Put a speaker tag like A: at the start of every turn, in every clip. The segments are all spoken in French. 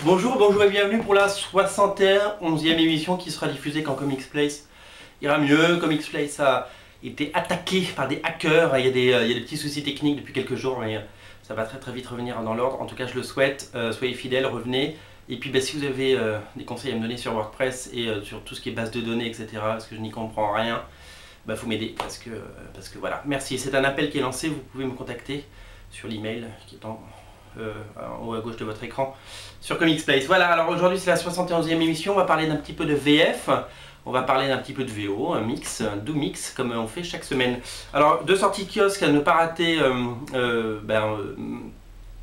A: Bonjour et bienvenue pour la 71e émission qui sera diffusée quand Comics Place ira mieux. Comics Place a été attaqué par des hackers, il y a des petits soucis techniques depuis quelques jours, mais ça va très vite revenir dans l'ordre. En tout cas je le souhaite, soyez fidèles, revenez. Et puis si vous avez des conseils à me donner sur WordPress et sur tout ce qui est base de données, etc., parce que je n'y comprends rien, faut m'aider parce que voilà. Merci, c'est un appel qui est lancé, vous pouvez me contacter sur l'email qui est en haut à gauche de votre écran sur Comics Place. Voilà, alors aujourd'hui c'est la 71e émission, on va parler d'un petit peu de VF, on va parler d'un petit peu de VO, un mix, un doux mix comme on fait chaque semaine. Alors deux sorties kiosques à ne pas rater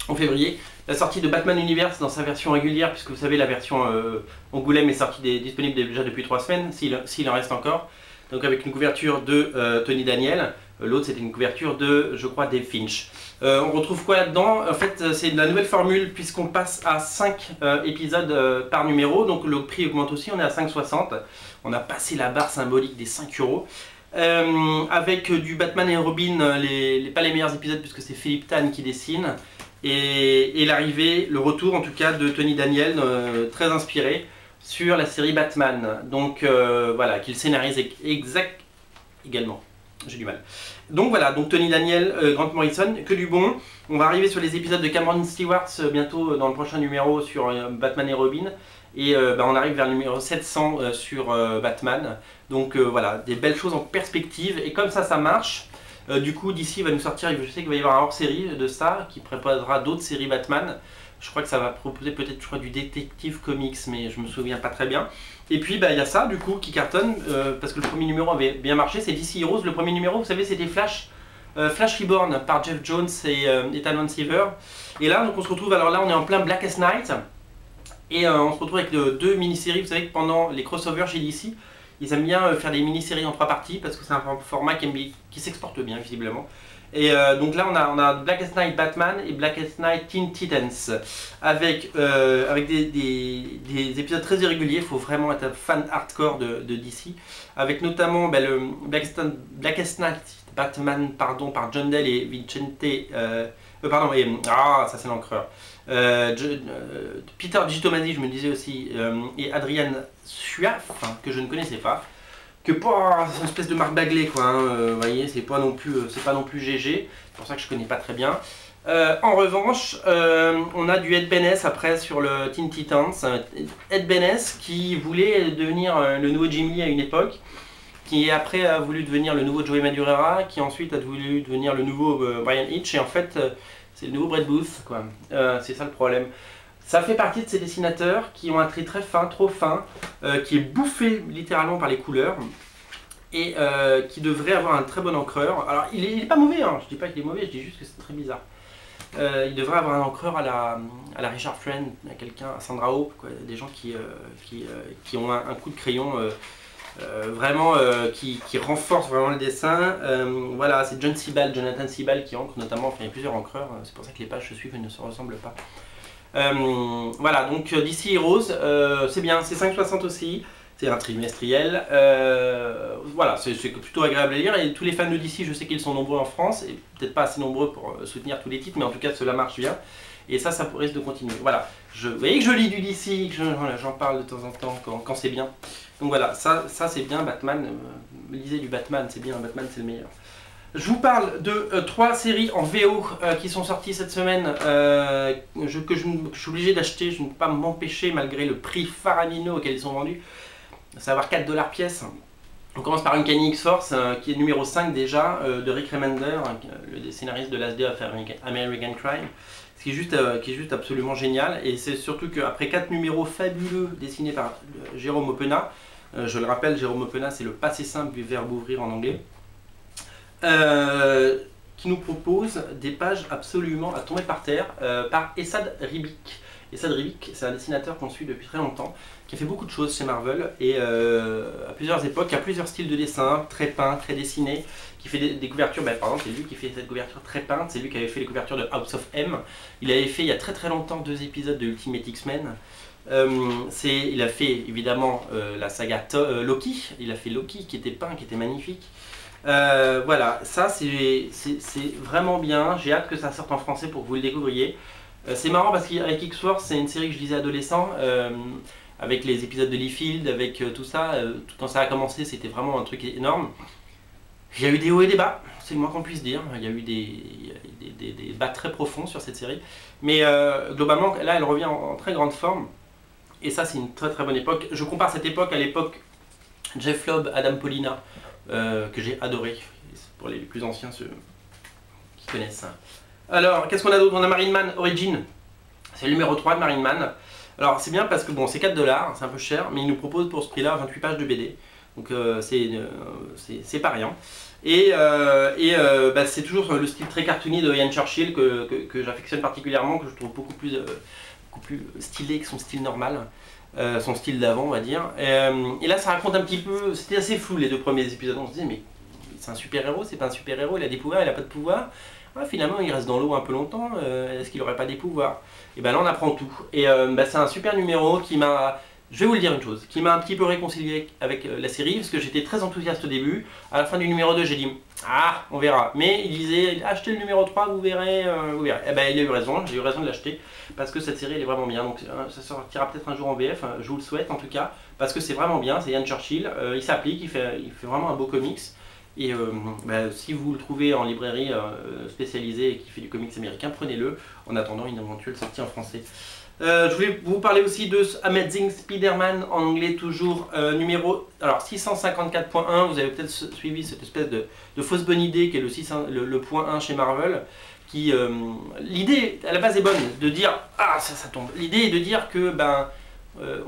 A: en février. La sortie de Batman Universe dans sa version régulière, puisque vous savez la version Angoulême est disponible déjà depuis 3 semaines, s'il en reste encore. Donc avec une couverture de Tony Daniel, l'autre c'était une couverture de, je crois, Dave Finch. On retrouve quoi là-dedans? En fait c'est de la nouvelle formule puisqu'on passe à 5 épisodes par numéro, donc le prix augmente aussi, on est à 5,60. On a passé la barre symbolique des 5 euros. Avec du Batman et Robin, pas les meilleurs épisodes puisque c'est Philippe Tan qui dessine. Et l'arrivée, le retour en tout cas de Tony Daniel, très inspiré sur la série Batman. Donc voilà, qu'il scénarise également. J'ai du mal. Donc voilà, donc Tony Daniel, Grant Morrison, que du bon. On va arriver sur les épisodes de Cameron Stewart bientôt dans le prochain numéro sur Batman et Robin. Et on arrive vers le numéro 700 sur Batman. Donc voilà, des belles choses en perspective. Et comme ça marche, du coup DC va nous sortir, je sais qu'il va y avoir un hors-série de ça, qui préparera d'autres séries Batman. Je crois que ça va proposer peut-être du Detective Comics, mais je me souviens pas très bien. Et puis il y a ça du coup qui cartonne, parce que le premier numéro avait bien marché, c'est DC Heroes. Le premier numéro, vous savez, c'était Flash Reborn par Jeff Jones et Ethan Seaver. Et là donc on se retrouve, alors là on est en plein Blackest Night, et on se retrouve avec 2 mini-séries. Vous savez que pendant les crossovers chez DC, ils aiment bien faire des mini-séries en 3 parties, parce que c'est un format qui s'exporte bien visiblement. Et donc là on a Blackest Night Batman et Blackest Night Teen Titans avec des épisodes très irréguliers. Il faut vraiment être un fan hardcore de DC, avec notamment le Blackest Night Batman par John Dell et Vicente ça c'est l'encreur, Peter Gitomasi, je me disais aussi, et Adrian Suaf, que je ne connaissais pas. Que c'est une espèce de Marc Bagley quoi, vous voyez, c'est pas non plus GG, c'est pour ça que je connais pas très bien. En revanche, on a du Ed Benes après sur le Teen Titans. Ed Benes qui voulait devenir le nouveau Jim Lee à une époque, qui après a voulu devenir le nouveau Joey Madureira, qui ensuite a voulu devenir le nouveau Brian Hitch, et en fait c'est le nouveau Brett Booth quoi. C'est ça le problème. Ça fait partie de ces dessinateurs qui ont un trait très fin, trop fin, qui est bouffé littéralement par les couleurs, et qui devrait avoir un très bon encreur. Alors il est pas mauvais, hein. Je dis pas qu'il est mauvais, je dis juste que c'est très bizarre. Il devrait avoir un encreur à la Richard Friend, à quelqu'un, à Sandra Oh, quoi. Des gens qui ont un coup de crayon vraiment qui renforce vraiment le dessin. Voilà, c'est Jonathan Sibal qui encre notamment, enfin il y a plusieurs encreurs, c'est pour ça que les pages se suivent et ne se ressemblent pas. Voilà, donc DC Heroes, c'est bien, c'est 5,60 aussi, c'est un trimestriel, voilà, c'est plutôt agréable à lire, et tous les fans de DC, je sais qu'ils sont nombreux en France, et peut-être pas assez nombreux pour soutenir tous les titres, mais en tout cas cela marche bien, et ça risque de continuer. Voilà, vous voyez que je lis du DC, que j'en parle de temps en temps quand c'est bien. Donc voilà, ça c'est bien, Batman, lisez du Batman, c'est bien, Batman c'est le meilleur. Je vous parle de 3 séries en VO qui sont sorties cette semaine, que je suis obligé d'acheter, je ne peux pas m'empêcher malgré le prix faramineux auquel ils sont vendus, à savoir 4 $ pièce. On commence par Uncanny X-Force, qui est numéro 5 déjà, de Rick Remender, le scénariste de Last Day of American Crime, qui est juste absolument génial. Et c'est surtout qu'après 4 numéros fabuleux dessinés par Jérôme Oppena, je le rappelle, Jérôme Oppena c'est le passé simple du verbe ouvrir en anglais, qui nous propose des pages absolument à tomber par terre par Esad Ribic. Esad Ribic, c'est un dessinateur qu'on suit depuis très longtemps, qui a fait beaucoup de choses chez Marvel, et à plusieurs époques, à plusieurs styles de dessin, très peint, très dessiné, qui fait des couvertures, par exemple c'est lui qui fait cette couverture très peinte, c'est lui qui avait fait les couvertures de House of M. Il avait fait il y a très longtemps 2 épisodes de Ultimate X-Men. Il a fait évidemment la saga Loki, il a fait Loki qui était peint, qui était magnifique. Voilà, ça c'est vraiment bien, j'ai hâte que ça sorte en français pour que vous le découvriez. C'est marrant parce qu'avec X-Force, c'est une série que je lisais adolescent, avec les épisodes de Liefeld, avec tout ça. Quand ça a commencé, c'était vraiment un truc énorme. Il y a eu des hauts et des bas, c'est le moins qu'on puisse dire. Il y a eu des bas très profonds sur cette série. Mais globalement, là, elle revient en très grande forme. Et ça, c'est une très très bonne époque. Je compare cette époque à l'époque Jeff Lobb, Adam Paulina, que j'ai adoré. Pour les plus anciens, ceux qui connaissent ça. Alors, qu'est-ce qu'on a d'autre? On a Marine Man Origin. C'est le numéro 3 de Marine Man. Alors, c'est bien parce que bon, c'est 4 $, c'est un peu cher, mais il nous propose pour ce prix-là 28 pages de BD. Donc, c'est pas rien. Et bah, c'est toujours le style très cartoony de Ian Churchill que j'affectionne particulièrement, que je trouve beaucoup plus stylé que son style normal. Son style d'avant, on va dire. Et là, ça raconte un petit peu. C'était assez flou les 2 premiers épisodes. On se disait, mais c'est un super-héros, c'est pas un super-héros, il a des pouvoirs, il a pas de pouvoirs. Ah, finalement, il reste dans l'eau un peu longtemps. Est-ce qu'il aurait pas des pouvoirs? Et ben là, on apprend tout. Et bah, c'est un super numéro qui m'a. Je vais vous le dire une chose, qui m'a un petit peu réconcilié avec la série, parce que j'étais très enthousiaste au début. À la fin du numéro 2, j'ai dit, ah, on verra. Mais il disait, achetez le numéro 3, vous verrez, vous verrez. Et ben il a eu raison, j'ai eu raison de l'acheter, parce que cette série, elle est vraiment bien. Donc ça sortira peut-être un jour en VF, je vous le souhaite en tout cas, parce que c'est vraiment bien, c'est Ian Churchill, il s'applique, il fait vraiment un beau comics. Et bah, si vous le trouvez en librairie spécialisée et qui fait du comics américain, prenez-le, en attendant une éventuelle sortie en français. Je voulais vous parler aussi de Amazing Spider-Man en anglais toujours, numéro 654.1. Vous avez peut-être suivi cette espèce de fausse bonne idée qui est le point 1 chez Marvel. L'idée à la base est bonne de dire ça tombe. L'idée est de dire que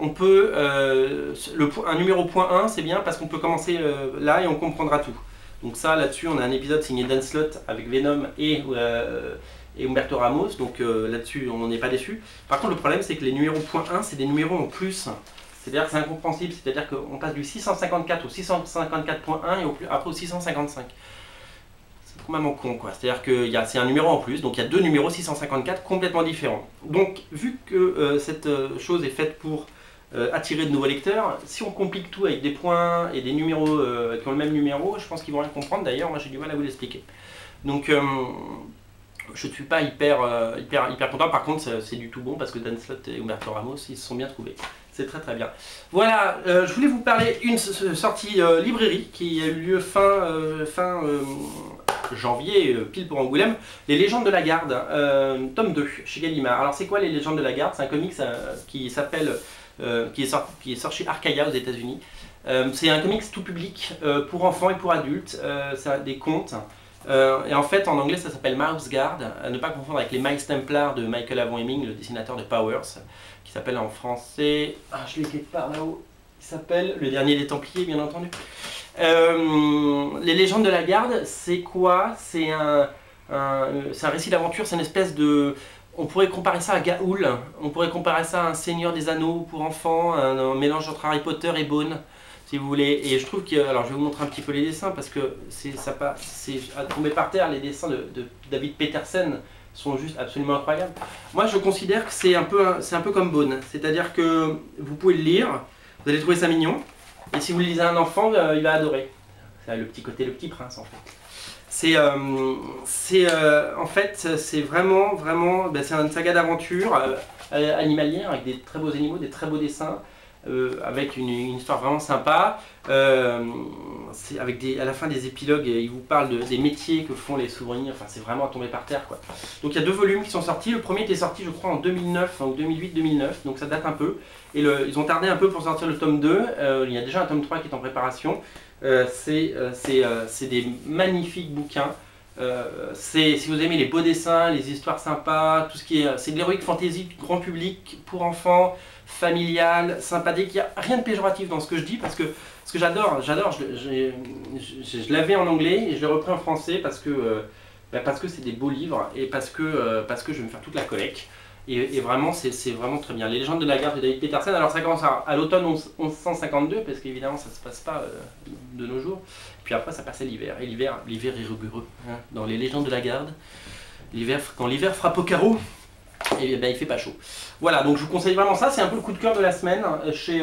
A: on peut un numéro point 1 c'est bien parce qu'on peut commencer là et on comprendra tout. Donc ça là-dessus on a un épisode signé Dan Slott avec Venom et Humberto Ramos, donc là-dessus on n'est pas déçu. Par contre le problème c'est que les numéros .1 c'est des numéros en plus, c'est-à-dire que c'est incompréhensible, c'est-à-dire qu'on passe du 654 au 654.1 et après au 655. C'est complètement con quoi, c'est-à-dire que c'est un numéro en plus, donc il y a 2 numéros 654 complètement différents. Donc vu que cette chose est faite pour attirer de nouveaux lecteurs, si on complique tout avec des points et des numéros qui ont le même numéro, je pense qu'ils vont rien comprendre, d'ailleurs moi j'ai du mal à vous l'expliquer. Donc je ne suis pas hyper content, par contre c'est du tout bon parce que Dan Slott et Humberto Ramos ils se sont bien trouvés. C'est très très bien. Voilà, je voulais vous parler d'une sortie librairie qui a eu lieu fin janvier, pile pour Angoulême. Les Légendes de la Garde, tome 2 chez Gallimard. Alors c'est quoi les Légendes de la Garde? C'est un comics qui s'appelle, qui est sorti chez Arcaia aux États-Unis. C'est un comics tout public pour enfants et pour adultes. C'est des contes. Et en fait, en anglais, ça s'appelle Mouse Guard, à ne pas confondre avec les Miles Templars de Michael Avon Heming, le dessinateur de Powers, qui s'appelle en français, je l'ai quelque part là-haut, il s'appelle Le Dernier des Templiers, bien entendu. Les Légendes de la Garde, c'est quoi? C'est un récit d'aventure, c'est une espèce de... On pourrait comparer ça à Gaoul, on pourrait comparer ça à un Seigneur des Anneaux pour enfants, un mélange entre Harry Potter et Bone. Si vous voulez, et je trouve que, alors je vais vous montrer un petit peu les dessins parce que c'est à tomber par terre, les dessins de David Petersen sont juste absolument incroyables. Moi je considère que c'est un peu comme Bone, c'est-à-dire que vous pouvez le lire, vous allez trouver ça mignon, et si vous le lisez à un enfant, il va adorer. C'est le petit côté, le petit prince en fait. En fait, c'est vraiment, c'est une saga d'aventure animalière avec des très beaux animaux, des très beaux dessins. Avec une histoire vraiment sympa, avec à la fin des épilogues, il vous parle des métiers que font les souvenirs, enfin c'est vraiment à tomber par terre quoi. Donc il y a 2 volumes qui sont sortis, le premier était sorti je crois en 2009, ou 2008-2009, donc ça date un peu, et ils ont tardé un peu pour sortir le tome 2, il y a déjà un tome 3 qui est en préparation, c'est des magnifiques bouquins. Si vous aimez les beaux dessins, les histoires sympas, tout ce qui est... C'est de l'héroïque fantasy grand public, pour enfants, familial, sympathique. Il n'y a rien de péjoratif dans ce que je dis parce que ce que j'adore, je l'avais en anglais et je l'ai repris en français parce que c'est des beaux livres et parce que je vais me faire toute la collecte. Et vraiment, c'est vraiment très bien. Les Légendes de la Garde de David Petersen, alors ça commence à l'automne 1152, parce qu'évidemment ça ne se passe pas de nos jours. Puis après ça passe à l'hiver, et l'hiver est rigoureux. Hein. Dans les Légendes de la Garde, quand l'hiver frappe au carreau, et ben, il fait pas chaud. Voilà, donc je vous conseille vraiment ça, c'est un peu le coup de cœur de la semaine chez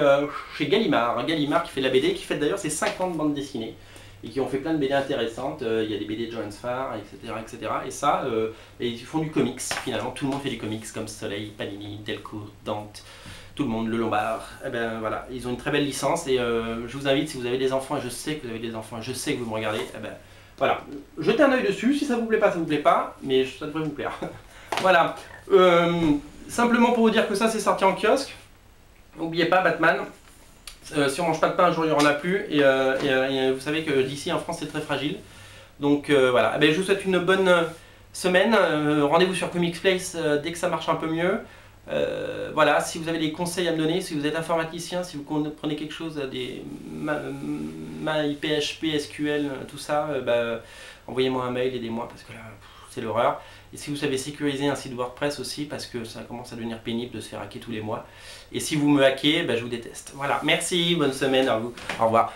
A: Gallimard. Gallimard qui fait de la BD, qui fait d'ailleurs ses 50 bandes dessinées. et qui ont fait plein de BD intéressantes. Il y a des BD de Johannes Farr, etc. etc. Et ça, et ils font du comics finalement. Tout le monde fait du comics comme Soleil, Panini, Delcourt, Dante, tout le monde, Le Lombard. Et ben voilà, ils ont une très belle licence et je vous invite, si vous avez des enfants, et je sais que vous avez des enfants, je sais que vous me regardez, et ben voilà, jetez un œil dessus. Si ça vous plaît pas, ça vous plaît pas, mais ça devrait vous plaire. Voilà. Simplement pour vous dire que ça c'est sorti en kiosque. N'oubliez pas Batman. Si on mange pas de pain un jour il n'y en a plus et vous savez que d'ici en France c'est très fragile. Donc voilà, je vous souhaite une bonne semaine. Rendez-vous sur Comics Place dès que ça marche un peu mieux. Voilà, si vous avez des conseils à me donner, si vous êtes informaticien, si vous comprenez quelque chose, des PHP, SQL, tout ça, envoyez-moi un mail, aidez-moi parce que là c'est l'horreur. Et si vous savez sécuriser un site WordPress aussi, parce que ça commence à devenir pénible de se faire hacker tous les mois. Et si vous me hackez, je vous déteste. Voilà, merci, bonne semaine à vous, au revoir.